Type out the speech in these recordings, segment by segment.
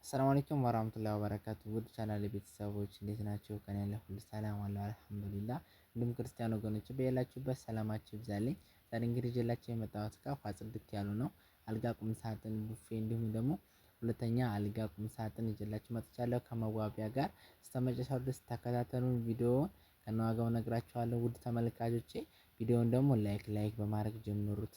ሰላም አለይኩም ወራህመቱላሂ ወበረካቱ ውድ ቻናል ቤተሰቦች እንዴት ናቸው? ከኔ ያለ ሁሉ ሰላም አለ አልሐምዱሊላህ። እንዲሁም ክርስቲያን ወገኖች በያላችሁበት ሰላማችሁ ይብዛልኝ። ዛሬ እንግዲህ ይዤላችሁ የመጣሁት እቃ ጽድት ያሉ ነው። አልጋ፣ ቁም ሳጥን፣ ቡፌ እንዲሁም ደግሞ ሁለተኛ አልጋ፣ ቁም ሳጥን ይዤላችሁ መጥቻለሁ ከመዋቢያ ጋር። እስከመጨረሻው ድረስ ተከታተሉን። ቪዲዮውን ከነዋጋው ነግራችኋለሁ። ውድ ተመልካቾቼ ቪዲዮውን ደግሞ ላይክ በማድረግ ጀምሩት።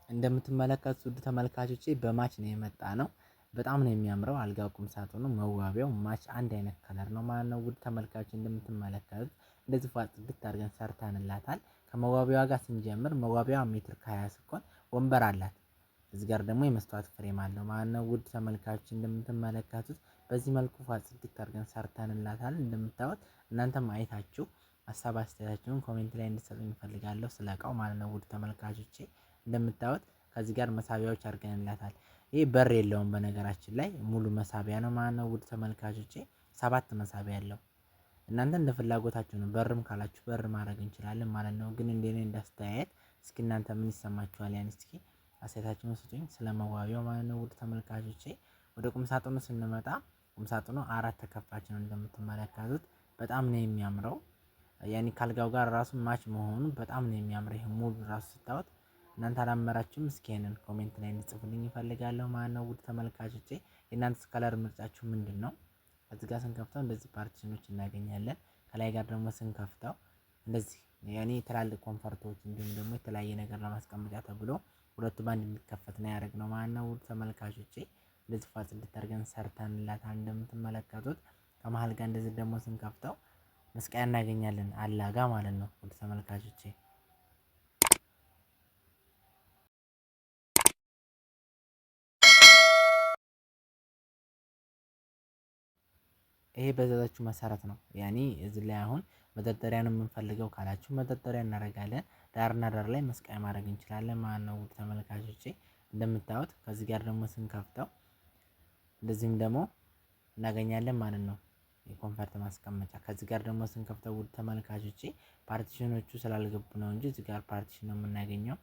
እንደምትመለከቱት ውድ ተመልካቾቼ በማች ነው የመጣ ነው። በጣም ነው የሚያምረው። አልጋ ቁም ሳጥኑ መዋቢያው ማች አንድ አይነት ከለር ነው ማለት ነው። ውድ ተመልካቾች እንደምትመለከቱት እንደዚህ ፏ ጽድት አድርገን ሰርተንላታል። ከመዋቢያዋ ጋር ስንጀምር መዋቢያዋ ሜትር ከ20 ስትሆን ወንበር አላት። እዚህ ጋር ደግሞ የመስታወት ፍሬም አለው ማለት ነው። ውድ ተመልካቾች እንደምትመለከቱት በዚህ መልኩ ፏ ጽድት አድርገን ሰርተንላታል። እንደምታዩት እናንተም አይታችሁ ሀሳብ አስተያየታችሁን ኮሜንት ላይ እንድትሰጡኝ እፈልጋለሁ ስለ እቃው ማለት ነው። ውድ ተመልካቾቼ እንደምታዩት ከዚህ ጋር መሳቢያዎች አድርገንላታል። ይሄ በር የለውም በነገራችን ላይ ሙሉ መሳቢያ ነው ማለት ነው። ውድ ተመልካቾቼ 7 መሳቢያ አለው። እናንተ እንደ ፍላጎታችሁ ነው። በርም ካላችሁ በር ማድረግ እንችላለን ማለት ነው። ግን እንደኔ እንዳስተያየት እስኪ እናንተ ምን ይሰማችኋል? ያን እስኪ አስተያየታችሁን ስጡኝ ስለ መዋቢያው ማለት ነው። ውድ ተመልካቾቼ ወደ ቁም ሳጥኑ ስንመጣ ቁም ሳጥኑ 4 ተከፋች ነው እንደምትመለከቱት በጣም ነው የሚያምረው። ያኔ ካልጋው ጋር ራሱ ማች መሆኑ በጣም ነው የሚያምረው። ይሄ ሙሉ ራሱ ስታዩት እናንተ አላመራችሁም? እስኪ ይሄንን ኮሜንት ላይ እንድጽፉልኝ እፈልጋለሁ ማለት ነው። ውድ ተመልካቾቼ የእናንተስ ከለር ምርጫችሁ ምንድነው? እዚህ ጋር ስንከፍተው እንደዚህ ፓርቲሽኖች እናገኛለን። ከላይ ጋር ደግሞ ስንከፍተው እንደዚህ ያኔ ትላልቅ ኮንፈርቶች እንዲሁም ደግሞ የተለያየ ነገር ለማስቀመጫ ተብሎ ሁለቱ ባንድ እንዲከፈት ነው ያደረግነው ማለት ነው። ውድ ተመልካቾቼ እንደዚህ ፏ ጽድት አድርገን ሰርተንላታል እንደምትመለከቱት። ከመሃል ጋር እንደዚህ ደግሞ ስንከፍተው መስቀያ እናገኛለን አላጋ ማለት ነው። ውድ ተመልካቾቼ ይሄ በዘዛችሁ መሰረት ነው። ያኔ እዚህ ላይ አሁን መደርደሪያ ነው የምንፈልገው ካላችሁ መደርደሪያ እናደርጋለን። ዳርና ዳር ላይ መስቀያ ማድረግ እንችላለን ማለት ነው። ውድ ተመልካቾቼ እንደምታዩት ከዚህ ጋር ደግሞ ስንከፍተው እንደዚህም ደግሞ እናገኛለን ማለት ነው። የኮንፈርት ማስቀመጫ ከዚህ ጋር ደግሞ ስንከፍተው ውድ ተመልካቾቼ ፓርቲሽኖቹ ስላልገቡ ነው እንጂ እዚህ ጋር ፓርቲሽን ነው የምናገኘው።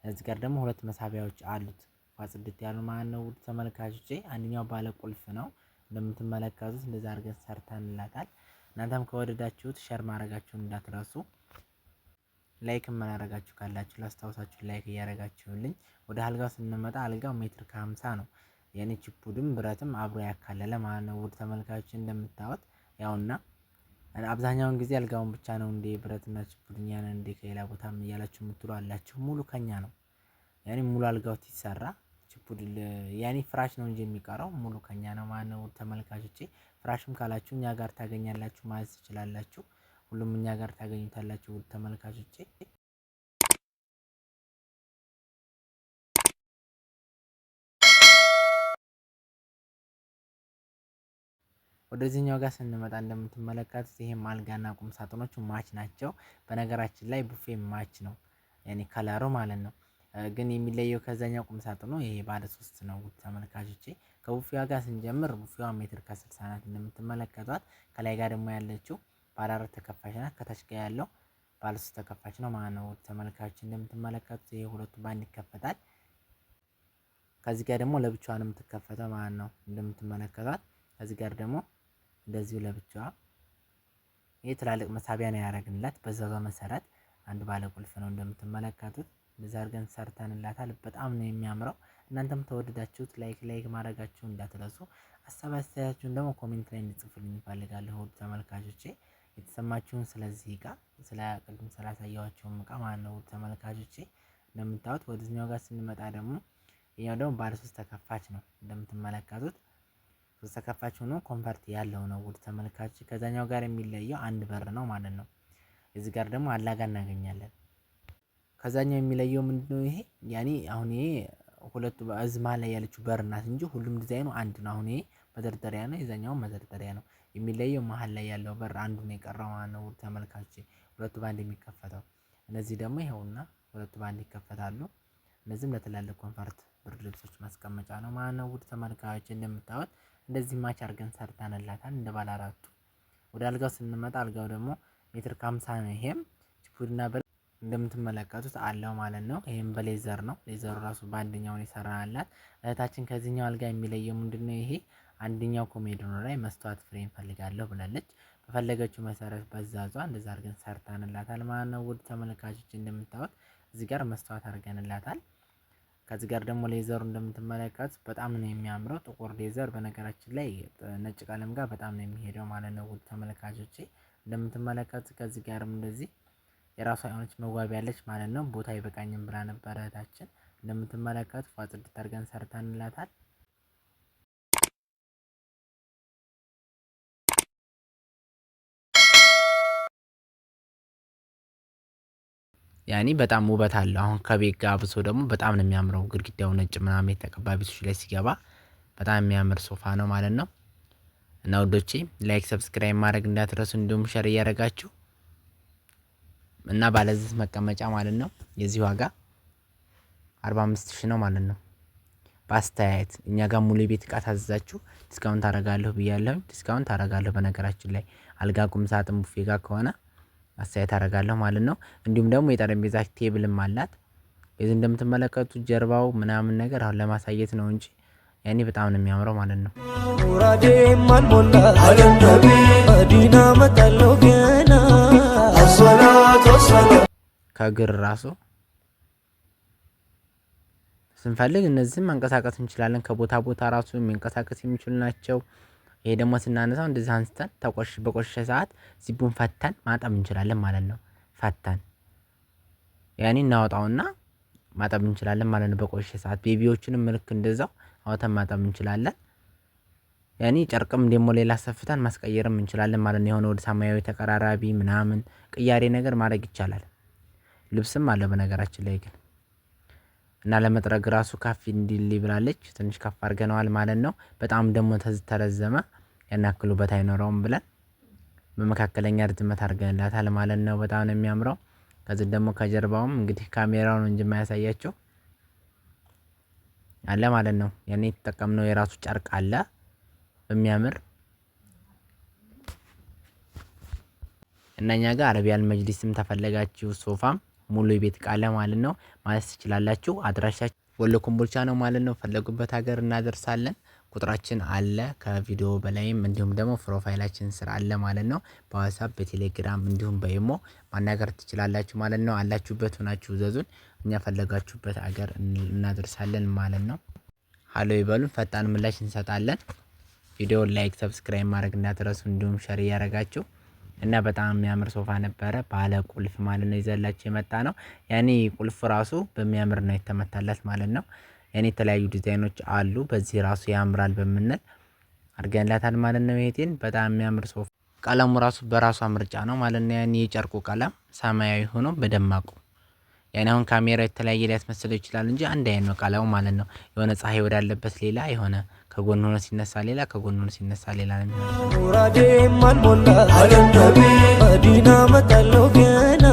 እዚህ ጋር ደግሞ ሁለት መሳቢያዎች አሉት ፏ ጽድት ያሉ ማለት ነው። ውድ ተመልካቾቼ አንደኛው ባለ ቁልፍ ነው። እንደምትመለከቱት እንደዛ አድርገን ሰርተንላታል። እናንተም ከወደዳችሁት ሼር ማድረጋችሁን እንዳትረሱ። ላይክ ማድረጋችሁ ካላችሁ ላስታውሳችሁ ላይክ እያደረጋችሁልኝ። ወደ አልጋው ስንመጣ አልጋው ሜትር ከ50 ነው። የኔ ቺፑድም ብረትም አብሮ ያካለለ ማለት ነው። ውድ ተመልካቾች እንደምታዩት ያውና አብዛኛውን ጊዜ አልጋውን ብቻ ነው እንዴ ብረትና ቺፑድ እኛ ነን እንዴ ከሌላ ቦታም እያላችሁ የምትሉ አላችሁ። ሙሉ ከኛ ነው። ያኔ ሙሉ አልጋው ሲሰራ ቺፑድ ያኔ ፍራሽ ነው እንጂ የሚቀረው ሙሉ ከኛ ነው ማለት ነው። ተመልካቾቼ ፍራሽም ካላችሁ እኛ ጋር ታገኛላችሁ ማለት ትችላላችሁ። ሁሉም እኛ ጋር ታገኙታላችሁ። ውድ ተመልካቾቼ ወደዚህኛው ጋር ስንመጣ እንደምትመለከቱት ይሄም አልጋና ቁም ሳጥኖቹ ማች ናቸው። በነገራችን ላይ ቡፌ ማች ነው ያኔ ከለሩ ማለት ነው። ግን የሚለየው ከዛኛው ቁም ሳጥኑ ይሄ ባለ 3 ነው። ውድ ተመልካቾቼ ከቡፌዋ ጋር ስንጀምር ቡፌዋ ሜትር ከ60 ናት እንደምትመለከቷት። ከላይ ጋር ደግሞ ያለችው ባለ 4 ተከፋች ናት። ከታች ጋር ያለው ባለ 3 ተከፋች ነው ማለት ነው። ውድ ተመልካቾች እንደምትመለከቱት ይሄ ሁለቱ ባንድ ይከፈታል። ከዚህ ጋር ደግሞ ለብቻዋ ነው የምትከፈተው ማለት ነው። እንደምትመለከቷት ከዚህ ጋር ደግሞ እንደዚሁ ለብቻዋ ይሄ ትላልቅ መሳቢያ ነው ያደረግንላት። በዛው መሰረት አንድ ባለ ቁልፍ ነው እንደምትመለከቱት። እንደዛ አድርገን ሰርተንላታል። በጣም ነው የሚያምረው። እናንተም ተወደዳችሁት ላይክ ማድረጋችሁን እንዳትረሱ። ሀሳብ አስተያየታችሁን ደግሞ ኮሜንት ላይ እንድጽፉልኝ እፈልጋለሁ። ውድ ተመልካቾቼ የተሰማችሁን ስለዚህ እቃ ስለ ቅድም ስላሳየኋቸውም እቃ ማለት ነው። ውድ ተመልካቾቼ እንደምታዩት ወደዚህኛው ጋር ስንመጣ ደግሞ ይሄኛው ደግሞ ባለ 3 ተከፋች ነው እንደምትመለከቱት። 3 ተከፋች ሆኖ ኮንፈርት ያለው ነው። ውድ ተመልካቾች ከዛኛው ጋር የሚለየው አንድ በር ነው ማለት ነው። እዚህ ጋር ደግሞ አላጋ እናገኛለን። ከዛኛው የሚለየው ምንድነው? ይሄ ያኔ አሁን ይሄ ሁለቱ እዚህ መሃል ላይ ያለችው በር ናት እንጂ ሁሉም ዲዛይኑ አንድ ነው። አሁን ይሄ መደርደሪያ ነው፣ የዛኛው መደርደሪያ ነው። የሚለየው መሃል ላይ ያለው በር አንዱ ነው የቀረው ማለት ነው። ውድ ተመልካቾቼ ሁለቱ ባንድ የሚከፈተው እነዚህ ደግሞ ይኸውና ሁለቱ ባንድ ይከፈታሉ። እነዚህም ለትላልቅ ኮንፈርት ብርድ ልብሶች ማስቀመጫ ነው ማለት ነው። ውድ ተመልካቾቼ እንደምታዩት እንደዚህ ማች አድርገን ሰርተንላታል እንደ ባለ አራቱ። ወደ አልጋው ስንመጣ አልጋው ደግሞ ሜትር ከ50 ነው። ይሄም ቺፑድና እንደምትመለከቱት አለው ማለት ነው። ይሄም በሌዘር ነው። ሌዘሩ ራሱ በአንደኛው ነው የሰራናላት እህታችን። ከዚህኛው አልጋ የሚለየው ምንድነው? ይሄ አንደኛው ኮሜዲኖ ላይ መስተዋት ፍሬም ፈልጋለሁ ብላለች። በፈለገችው መሰረት በዛዟ እንደዛ አድርገን ሰርተንላታል ማለት ነው። ውድ ተመልካቾች እንደምታዩት እዚህ ጋር መስተዋት አድርገንላታል። ከዚህ ጋር ደግሞ ሌዘሩ እንደምትመለከቱት በጣም ነው የሚያምረው። ጥቁር ሌዘር በነገራችን ላይ ነጭ ቀለም ጋር በጣም ነው የሚሄደው ማለት ነው። ውድ ተመልካቾቼ እንደምትመለከቱት ከዚህ ጋርም እንደዚህ የራሷ የሆነች መዋቢያ ያለች ማለት ነው። ቦታ አይበቃኝም ብላ ነበረ እህታችን። እንደምትመለከቱት ፏጽድት አድርገን ሰርተንላታል። ያኔ በጣም ውበት አለው። አሁን ከቤት ጋር አብሶ ደግሞ በጣም ነው የሚያምረው። ግድግዳው ነጭ ምናምን የተቀባ ቤቶች ላይ ሲገባ በጣም የሚያምር ሶፋ ነው ማለት ነው። እና ውዶቼ ላይክ ሰብስክራይብ ማድረግ እንዳትረሱ፣ እንዲሁም ሸር እያደረጋችሁ እና ባለዚህ መቀመጫ ማለት ነው የዚህ ዋጋ 45,000 ነው ማለት ነው። በአስተያየት እኛ ጋር ሙሉ ቤት እቃ ታዘዛችሁ ዲስካውንት አደርጋለሁ ብያለሁ። ዲስካውንት አደርጋለሁ በነገራችን ላይ አልጋ፣ ቁም ሳጥን፣ ቡፌ ጋር ከሆነ አስተያየት አደርጋለሁ ማለት ነው። እንዲሁም ደግሞ የጠረጴዛ ቴብልም አላት። የዚህ እንደምትመለከቱት ጀርባው ምናምን ነገር አሁን ለማሳየት ነው እንጂ ያኔ በጣም ነው የሚያምረው ማለት ነው። ሙራዴ ማልሞላ አለንተቢ መዲና መጣለው ገና ከግር ራሱ ስንፈልግ እነዚህም ማንቀሳቀስ እንችላለን። ከቦታ ቦታ ራሱ የሚንቀሳቀስ የሚችሉ ናቸው። ይሄ ደግሞ ስናነሳው እንደዚህ አንስተን በቆሸሸ ሰዓት ዚቡን ፈተን ማጠብ እንችላለን ማለት ነው። ፈተን ያኔ እናወጣውና ማጠብ እንችላለን ማለት ነው። በቆሸሸ ሰዓት ቤቢዎችንም ልክ እንደዛው አውተን ማጠብ እንችላለን። ያኔ ጨርቅም ደግሞ ሌላ ሰፍተን ማስቀየርም እንችላለን ማለት ነው። የሆነ ወደ ሰማያዊ ተቀራራቢ ምናምን ቅያሬ ነገር ማድረግ ይቻላል። ልብስም አለ በነገራችን ላይ ግን እና ለመጥረግ ራሱ ካፍ እንዲል ብላለች። ትንሽ ከፍ አድርገነዋል ማለት ነው። በጣም ደግሞ ተረዘመ ያን ያክል ውበት አይኖረውም ብለን በመካከለኛ ርዝመት አድርገንላታል ማለት ነው። በጣም ነው የሚያምረው። ከዚህ ደግሞ ከጀርባውም እንግዲህ ካሜራውን እንጂ የማያሳያቸው አለ ማለት ነው። ያኔ የተጠቀምነው የራሱ ጨርቅ አለ በሚያምር እና እኛ ጋር አረቢያን መጅሊስም ተፈለጋችሁ ሶፋም ሙሉ የቤት እቃ አለ ማለት ነው። ማለት ትችላላችሁ። አድራሻችን ወሎ ኮምቦልቻ ነው ማለት ነው። ፈለጉበት ሀገር እናደርሳለን። ቁጥራችን አለ ከቪዲዮ በላይም እንዲሁም ደግሞ ፕሮፋይላችን ስራ አለ ማለት ነው። በዋትስአፕ በቴሌግራም እንዲሁም በኢሞ ማናገር ትችላላችሁ ማለት ነው። አላችሁበት ሆናችሁ ዘዙን፣ እኛ ፈለጋችሁበት ሀገር እናደርሳለን ማለት ነው። ሀሎ ይበሉን፣ ፈጣን ምላሽ እንሰጣለን። ቪዲዮ ላይክ ሰብስክራይብ ማድረግ እንዳትረሱ፣ እንዲሁም ሸር እያደረጋችሁ እና በጣም የሚያምር ሶፋ ነበረ። ባለ ቁልፍ ማለት ነው ይዘላችሁ የመጣ ነው። ያኔ ቁልፍ ራሱ በሚያምር ነው የተመታለት ማለት ነው። ያኔ የተለያዩ ዲዛይኖች አሉ። በዚህ ራሱ ያምራል በምንል አድርገንላታል ማለት ነው። ይሄን በጣም የሚያምር ሶፋ ቀለሙ ራሱ በራሷ ምርጫ ነው ማለት ነው። ያኔ የጨርቁ ቀለም ሰማያዊ ሆኖ በደማቁ ያኔ አሁን ካሜራ የተለያየ ሊያስመስለው ይችላል እንጂ አንድ አይነት ነው ቀለሙ ማለት ነው። የሆነ ፀሐይ ወዳለበት ሌላ የሆነ ከጎን ሆኖ ሲነሳ ሌላ ከጎን ሆኖ ሲነሳ ሌላ ነው የሚሆነው። ሙራዴ ማልሞላ አለንተቢ መዲና መጣለው ገና